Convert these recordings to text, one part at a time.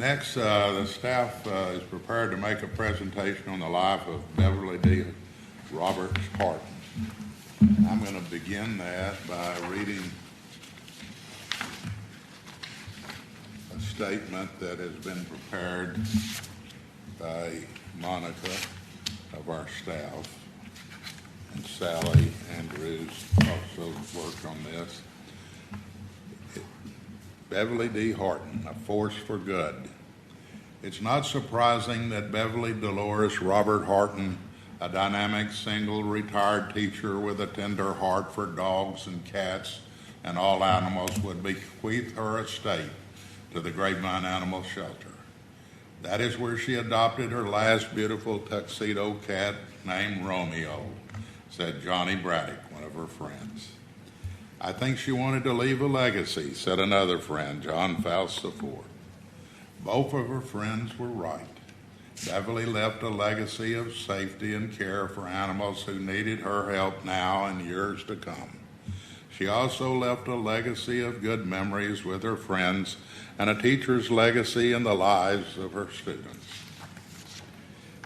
Next, the staff is prepared to make a presentation on the life of Beverly D. Roberts Horton. I'm going to begin that by reading a statement that has been prepared by Monica of our staff, and Sally Andrews also worked on this. Beverly D. Horton, a force for good. It's not surprising that Beverly Dolores Robert Horton, a dynamic single retired teacher with a tender heart for dogs and cats and all animals, would bequeath her estate to the Grapevine Animal Shelter. That is where she adopted her last beautiful tuxedo cat named Romeo, said Johnny Braddock, one of her friends. I think she wanted to leave a legacy, said another friend, John Faust IV. Both of her friends were right. Beverly left a legacy of safety and care for animals who needed her help now and years to come. She also left a legacy of good memories with her friends and a teacher's legacy in the lives of her students.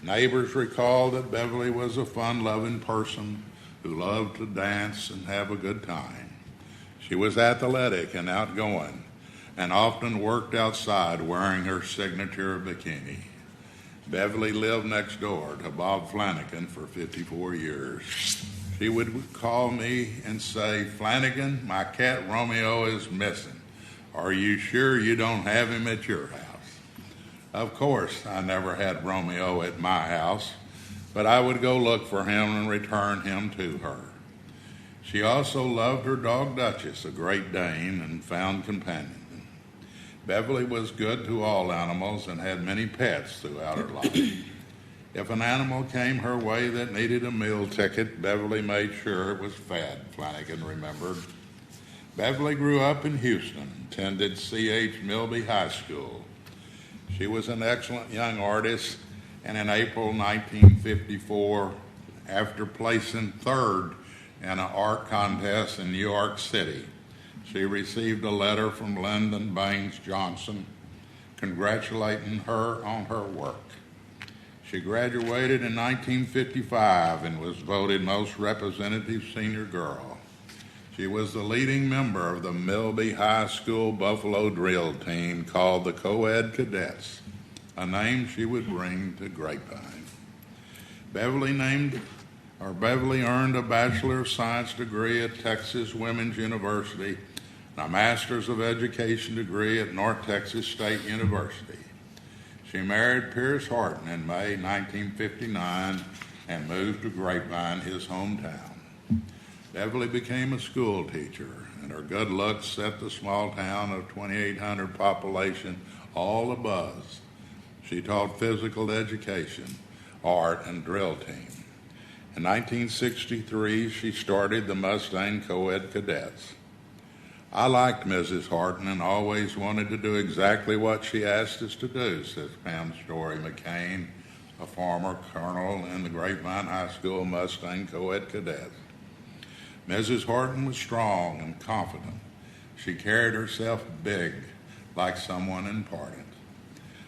Neighbors recall that Beverly was a fun-loving person who loved to dance and have a good time. She was athletic and outgoing and often worked outside wearing her signature bikini. Beverly lived next door to Bob Flanagan for 54 years. She would call me and say, "Flanagan, my cat Romeo is missing. Are you sure you don't have him at your house?" Of course, I never had Romeo at my house, but I would go look for him and return him to her. She also loved her dog Duchess, a Great Dane and found companion. Beverly was good to all animals and had many pets throughout her life. If an animal came her way that needed a meal ticket, Beverly made sure it was fed, Flanagan remembered. Beverly grew up in Houston, attended C.H. Milby High School. She was an excellent young artist, and in April 1954, after placing third in an art contest in New York City, she received a letter from Lyndon Baines Johnson congratulating her on her work. She graduated in 1955 and was voted most representative senior girl. She was the leading member of the Milby High School Buffalo drill team called the Co-Ed Cadets, a name she would bring to Grapevine. Beverly earned a Bachelor of Science degree at Texas Women's University and a Master's of Education degree at North Texas State University. She married Pierce Horton in May 1959 and moved to Grapevine, his hometown. Beverly became a school teacher, and her good looks set the small town of 2,800 population all abuzz. She taught physical education, art, and drill team. In 1963, she started the Mustang Co-Ed Cadets. I liked Mrs. Horton and always wanted to do exactly what she asked us to do, says Pam Story McCain, a former colonel in the Grapevine High School Mustang Co-Ed Cadets. Mrs. Horton was strong and confident. She carried herself big, like someone important.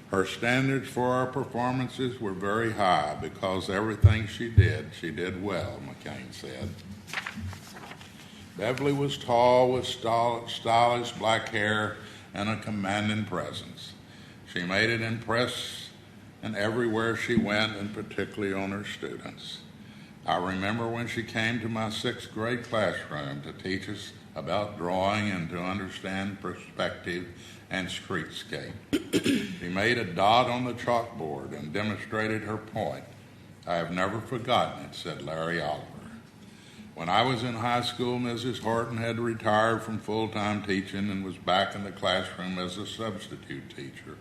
Her standards for our performances were very high because everything she did well, McCain said. Beverly was tall with stylish black hair and a commanding presence. She made an impress and everywhere she went, and particularly on her students. I remember when she came to my sixth grade classroom to teach us about drawing and to understand perspective and streetscape. She made a dot on the chalkboard and demonstrated her point. I have never forgotten it, said Larry Oliver. When I was in high school, Mrs. Horton had retired from full-time teaching and was back in the classroom as a substitute teacher.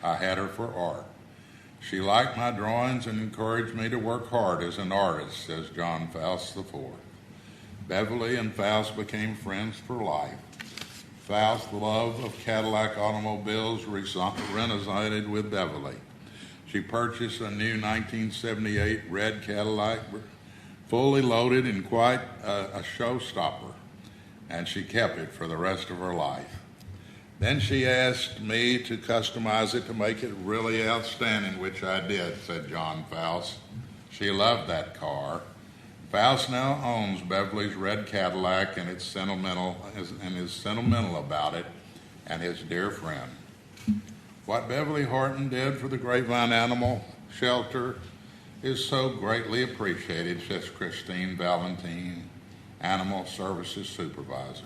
I had her for art. She liked my drawings and encouraged me to work hard as an artist, says John Faust IV. Beverly and Faust became friends for life. Faust's love of Cadillac automobiles resonated with Beverly. She purchased a new 1978 red Cadillac, fully loaded and quite a showstopper, and she kept it for the rest of her life. Then she asked me to customize it to make it really outstanding, which I did, said John Faust. She loved that car. Faust now owns Beverly's red Cadillac and is sentimental about it, and his dear friend. What Beverly Horton did for the Grapevine Animal Shelter is so greatly appreciated, says Christine Valentine, Animal Services Supervisor.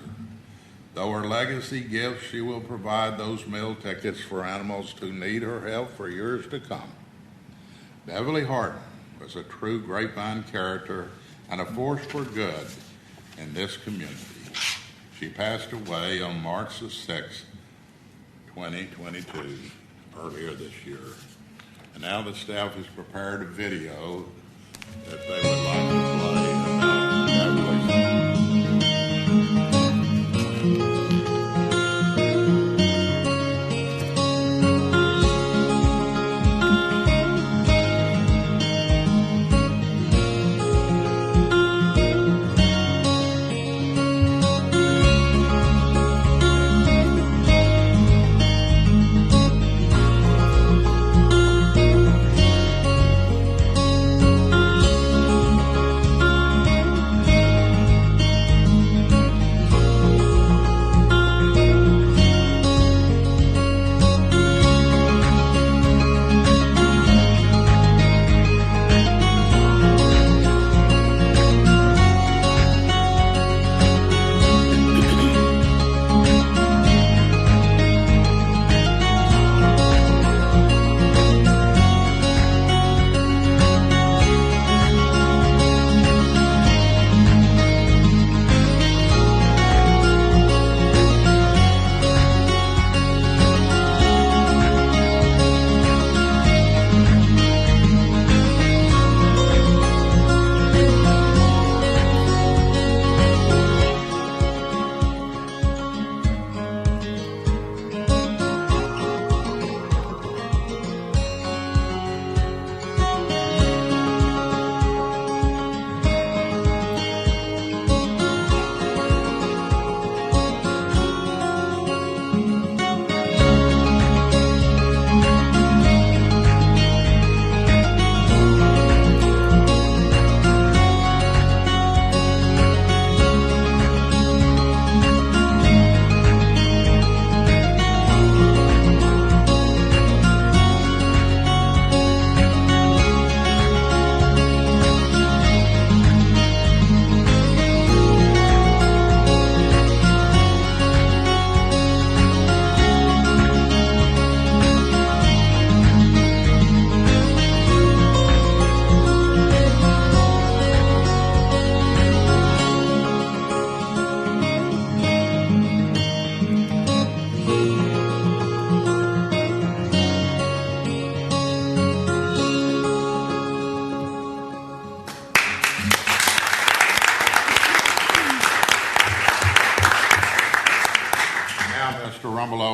Though her legacy gift, she will provide those meal tickets for animals who need her help for years to come. Beverly Horton was a true Grapevine character and a force for good in this community. She passed away on March the 6th, 2022, earlier this year. And now the staff has prepared a video that they would like to play about Beverly.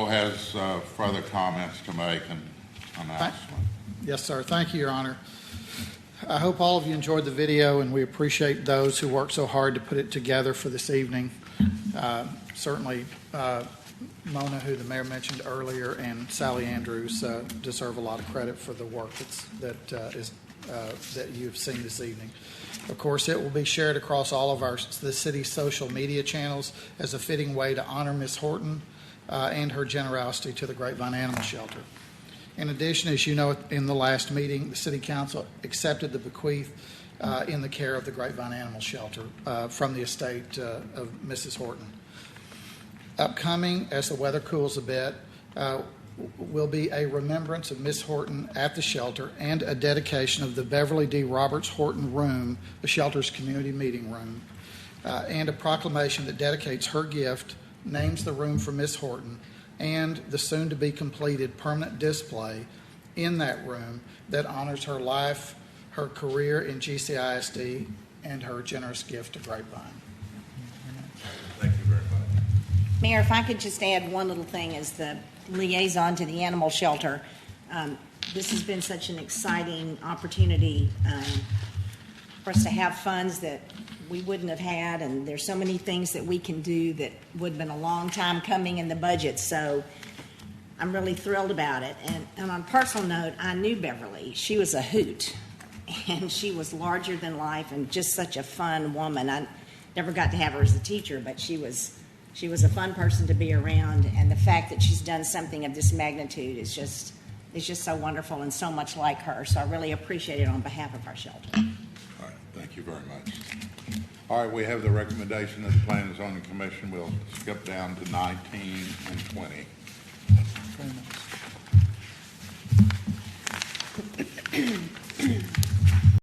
Has further comments to make and announcement. Yes, sir. Thank you, Your Honor. I hope all of you enjoyed the video, and we appreciate those who worked so hard to put it together for this evening. Certainly, Mona, who the mayor mentioned earlier, and Sally Andrews deserve a lot of credit for the work that you've seen this evening. Of course, it will be shared across all of the city's social media channels as a fitting way to honor Ms. Horton and her generosity to the Grapevine Animal Shelter. In addition, as you know, in the last meeting, the City Council accepted the bequeath in the care of the Grapevine Animal Shelter from the estate of Mrs. Horton. Upcoming, as the weather cools a bit, will be a remembrance of Miss Horton at the shelter and a dedication of the Beverly D. Roberts Horton Room, the shelter's community meeting room, and a proclamation that dedicates her gift, names the room for Miss Horton, and the soon-to-be-completed permanent display in that room that honors her life, her career in GCISD, and her generous gift to Grapevine. Thank you very much. Mayor, if I could just add one little thing as the liaison to the animal shelter. This has been such an exciting opportunity for us to have funds that we wouldn't have had, and there's so many things that we can do that would have been a long time coming in the budget, so I'm really thrilled about it. And on a personal note, I knew Beverly. She was a hoot, and she was larger than life and just such a fun woman. I never got to have her as a teacher, but she was a fun person to be around, and the fact that she's done something of this magnitude is just so wonderful and so much like her. So I really appreciate it on behalf of our shelter. All right, thank you very much. All right, we have the recommendation of the Planning and Zoning Commission. We'll skip down to 19 and 20. Very nice.